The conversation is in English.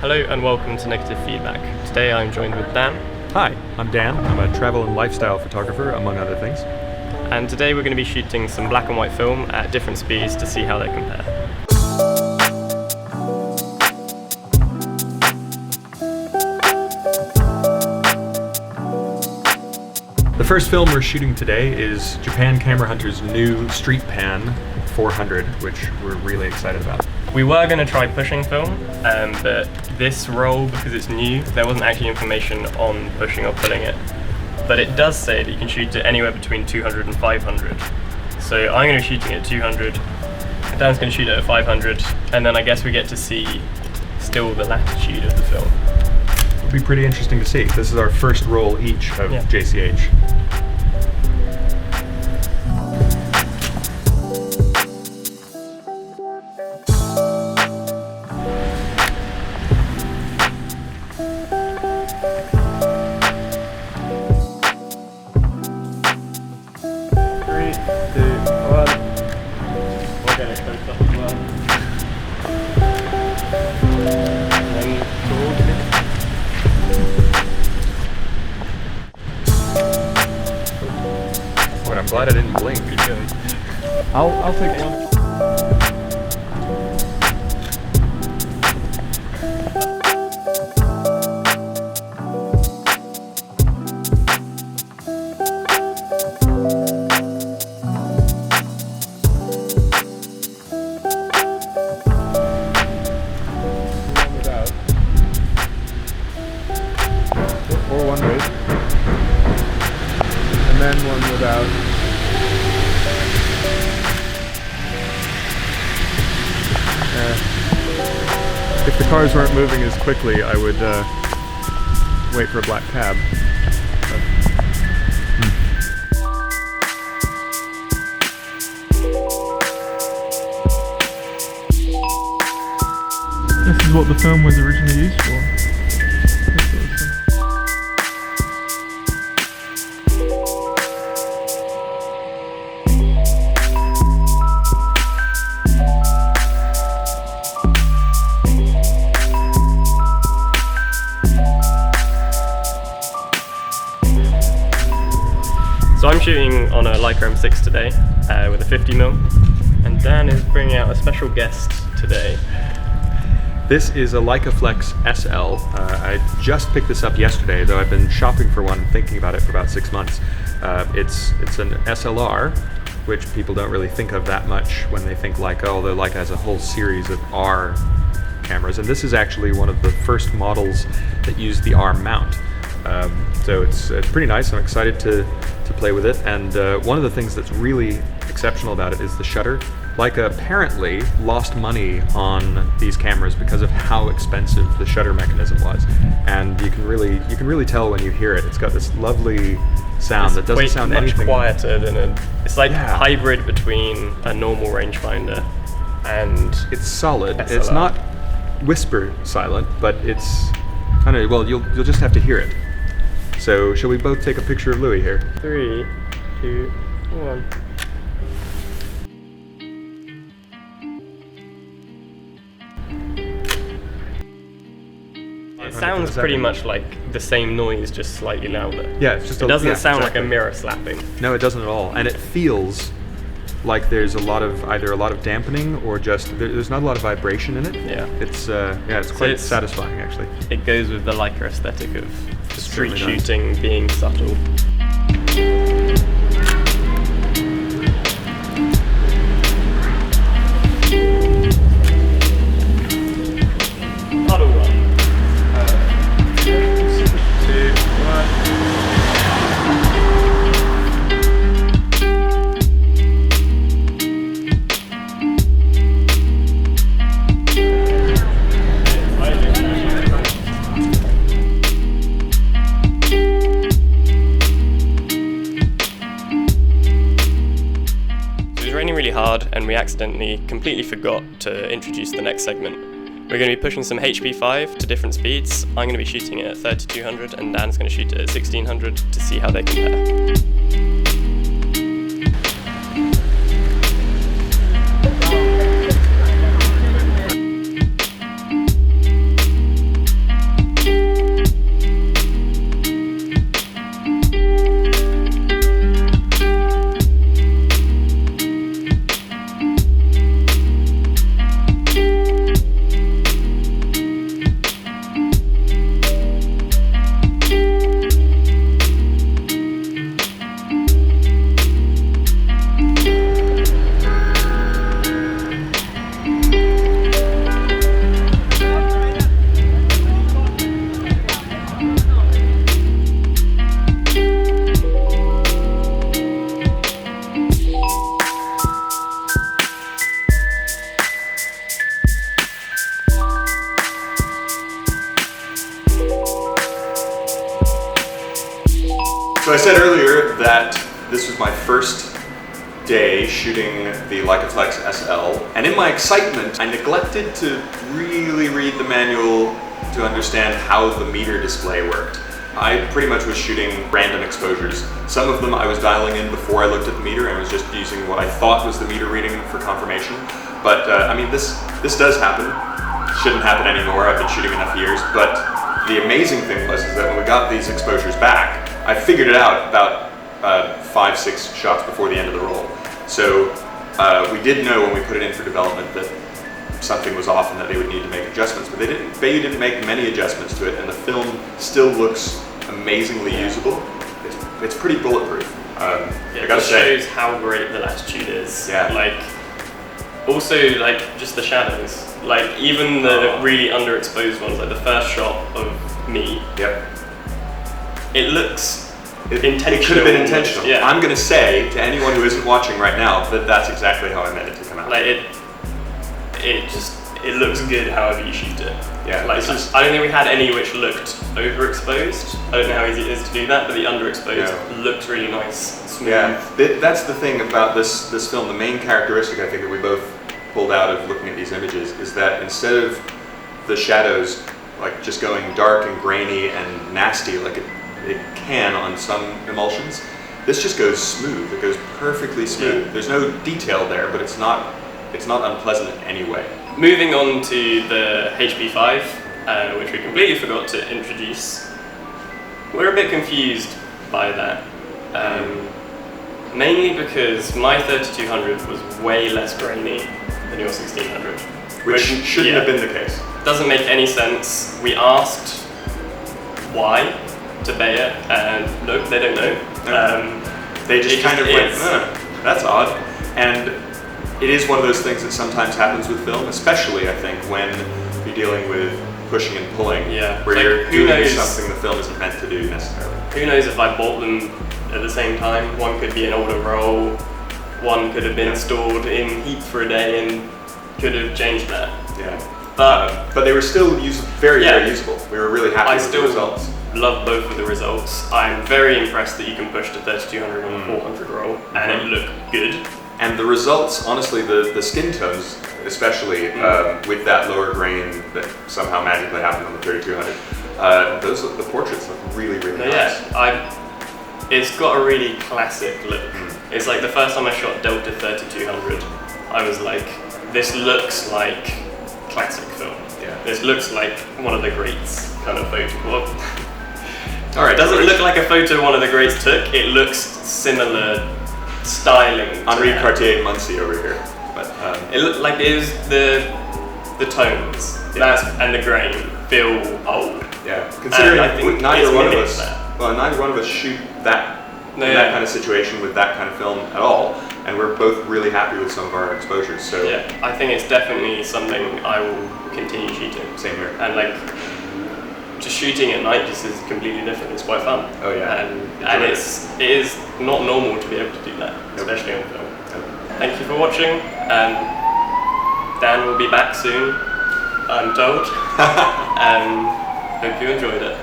Hello and welcome to Negative Feedback. Today I'm joined with Dan. Hi, I'm Dan. I'm a travel and lifestyle photographer, among other things. And today we're going to be shooting some black and white film at different speeds to see how they compare. The first film we're shooting today is Japan Camera Hunter's new Street Pan 400, which we're really excited about. We were going to try pushing film, but this roll, because it's new, there wasn't actually information on pushing or pulling it. But it does say that you can shoot it anywhere between 200 and 500. So I'm going to be shooting it at 200, Dan's going to shoot it at 500, and then I guess we get to see still the latitude of the film. It'll be pretty interesting to see. This is our first roll each of JCH. I'm glad I didn't blink. I'll take one. Or one with, and then one without. If the cars weren't moving as quickly, I would wait for a black cab. This is what the film was originally used for. So I'm shooting on a Leica M6 today with a 50mm, and Dan is bringing out a special guest today. This is a Leicaflex SL. I just picked this up yesterday, though I've been shopping for one and thinking about it for about 6 months. It's an SLR, which people don't really think of that much when they think Leica, although Leica has a whole series of R cameras, and this is actually one of the first models that use the R mount. So it's pretty nice. I'm excited to play with it, and one of the things that's really exceptional about it is the shutter. Leica apparently lost money on these cameras because of how expensive the shutter mechanism was, and you can really tell when you hear it. It's got this lovely sound that doesn't sound anything. Much quieter than it's like a hybrid between a normal rangefinder and it's solid. SLR. It's not whisper silent, but it's kind of, well, you'll just have to hear it. So, shall we both take a picture of Louis here? 3, 2, 1. It sounds pretty much like the same noise, just slightly louder. Yeah, it's just it doesn't sound like a mirror slapping. No, it doesn't at all, and it feels like there's either a lot of dampening or just there's not a lot of vibration in it. Yeah, it's quite satisfying actually. It goes with the Leica aesthetic of street shooting being subtle. Puddle one. 2, 1. Really hard, and we accidentally completely forgot to introduce the next segment. We're going to be pushing some HP5 to different speeds. I'm going to be shooting it at 3200 and Dan's going to shoot it at 1600 to see how they compare. So I said earlier that this was my first day shooting the Leicaflex SL, and in my excitement, I neglected to really read the manual to understand how the meter display worked. I pretty much was shooting random exposures. Some of them I was dialing in before I looked at the meter, and I was just using what I thought was the meter reading for confirmation. But I mean, this does happen. Shouldn't happen anymore. I've been shooting enough years. But the amazing thing was is that when we got these exposures back, I figured it out about 5-6 shots before the end of the roll. So we did know when we put it in for development that something was off and that they would need to make adjustments, but Bayou didn't make many adjustments to it, and the film still looks amazingly usable. It's pretty bulletproof. I gotta say, shows how great the latitude is. Yeah. Like, also like just the shadows. Like even the really underexposed ones, like the first shot of me. Yep. It looks intentional. It could have been intentional. Yeah. I'm gonna say to anyone who isn't watching right now that that's exactly how I meant it to come out. Like it looks good however you shoot it. Yeah, like I don't think we had any which looked overexposed. I don't know how easy it is to do that, but the underexposed looks really nice, smooth. Yeah, that's the thing about this film. The main characteristic I think that we both pulled out of looking at these images is that instead of the shadows like just going dark and grainy and nasty like it can on some emulsions, this just goes smooth. It goes perfectly smooth. Yeah. There's no detail there, but it's not unpleasant in any way. Moving on to the HP5, which we completely forgot to introduce. We're a bit confused by that. Mainly because my 3200 was way less grainy than your 1600. Which shouldn't have been the case. Doesn't make any sense. We asked why to Bayer, and look, they don't know. They just kind of went, that's odd. And it is one of those things that sometimes happens with film, especially I think when you're dealing with pushing and pulling, where like, you're doing something the film isn't meant to do necessarily. Who knows if I bought them at the same time? One could be an older roll, one could have been stored in heat for a day and could have changed that. Yeah. But they were still very usable. We were really happy with the results. Love both of the results. I'm very impressed that you can push to 3200 on a 400 roll, and it looked good. And the results, honestly, the skin tones, especially with that lower grain that somehow magically happened on the 3200, the portraits look really, really nice. Yeah, it's got a really classic look. It's like the first time I shot Delta 3200, I was like, this looks like classic film. Yeah. This looks like one of the greats kind of photo. All right, it doesn't look like a photo one of the greats took. It looks similar styling. Henri Cartier-Muncey over here, but it looked like it was the tones and the grain feel old. Yeah, considering neither one of us shoot that kind of situation with that kind of film at all, and we're both really happy with some of our exposures. So yeah, I think it's definitely something I will continue shooting. Same here. And like, just shooting at night just is completely different. It's quite fun. Oh yeah. And it is not normal to be able to do that, especially on film. Thank you for watching. Dan will be back soon, I'm told. Hope you enjoyed it.